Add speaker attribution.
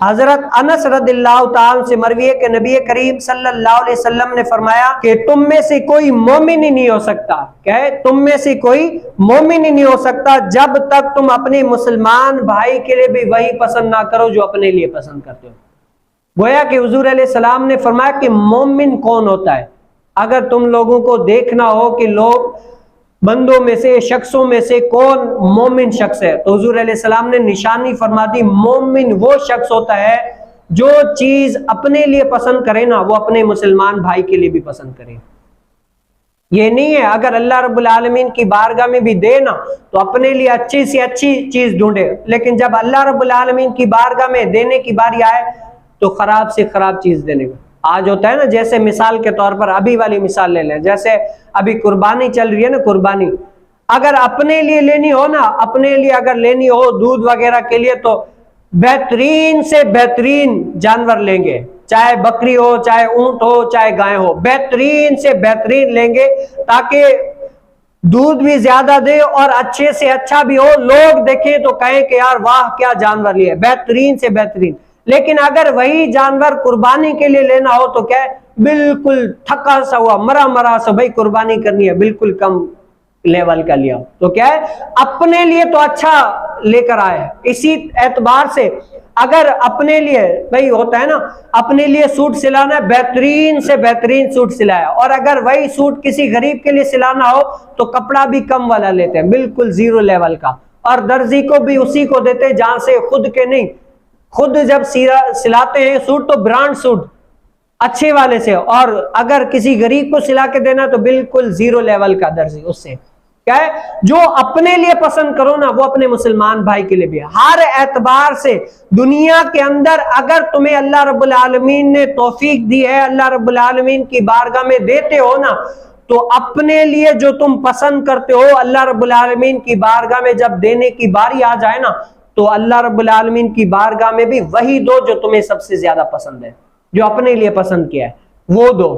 Speaker 1: हजरत अनस रदिल्लाहु ताला से मरवी है कि नबी करीम सल्लल्लाहु अलैहि वसल्लम ने फरमाया कि तुम में से कोई मोमिन ही नहीं हो सकता, क्या है, तुम में से कोई मोमिन ही नहीं हो सकता जब तक तुम अपने मुसलमान भाई के लिए भी वही पसंद ना करो जो अपने लिए पसंद करते हो। गोया कि हुजूर अलैहि सलाम ने फरमाया कि मोमिन कौन होता है। अगर तुम लोगों को देखना हो कि लोग बंदों में से, शख्सों में से कौन मोमिन शख्स है, तो हुजूर अलैहि सलाम ने निशानी फरमा दी, मोमिन वो शख्स होता है जो चीज अपने लिए पसंद करे ना, वो अपने मुसलमान भाई के लिए भी पसंद करे। ये नहीं है अगर अल्लाह रब्बुल आलमीन की बारगाह में भी दे ना तो अपने लिए अच्छी से अच्छी चीज ढूंढे, लेकिन जब अल्लाह रब्बुल आलमीन की बारगाह में देने की बारी आए तो खराब से खराब चीज देने का। आज होता है ना, जैसे मिसाल के तौर पर अभी वाली मिसाल ले लें, जैसे अभी कुर्बानी चल रही है ना, कुर्बानी अगर अपने लिए लेनी हो ना, अपने लिए अगर लेनी हो दूध वगैरह के लिए, तो बेहतरीन से बेहतरीन जानवर लेंगे, चाहे बकरी हो, चाहे ऊंट हो, चाहे गाय हो, बेहतरीन से बेहतरीन लेंगे ताकि दूध भी ज्यादा दे और अच्छे से अच्छा भी हो, लोग देखें तो कहें कि यार वाह क्या जानवर लिया, बेहतरीन से बेहतरीन। लेकिन अगर वही जानवर कुर्बानी के लिए लेना हो तो क्या है, बिल्कुल थका सा हुआ, मरा मरा सा, भाई कुर्बानी करनी है, बिल्कुल कम लेवल का लिया, तो क्या है, अपने लिए तो अच्छा लेकर आए। इसी एतबार से अगर अपने लिए, भाई होता है ना, अपने लिए सूट सिलाना है, बेहतरीन से बेहतरीन सूट सिलाया, और अगर वही सूट किसी गरीब के लिए सिलाना हो तो कपड़ा भी कम वाला लेते हैं, बिल्कुल जीरो लेवल का, और दर्जी को भी उसी को देते हैं जहां से खुद के नहीं, खुद जब सिलाते हैं सूट तो ब्रांड सूट अच्छे वाले से, और अगर किसी गरीब को सिला के देना तो बिल्कुल जीरो लेवल का दर्जी, उससे क्या है, जो अपने लिए पसंद करो ना वो अपने मुसलमान भाई के लिए भी है। हर एतबार से दुनिया के अंदर अगर तुम्हें अल्लाह रब्बुल आलमीन ने तौफीक दी है, अल्लाह रब्बुल आलमीन की बारगाह में देते हो ना, तो अपने लिए जो तुम पसंद करते हो अल्लाह रब्बुल आलमीन की बारगाह में जब देने की बारी आ जाए ना, तो अल्लाह रब्बुल आलमीन की बारगाह में भी वही दो जो तुम्हें सबसे ज्यादा पसंद है, जो अपने लिए पसंद किया है वो दो।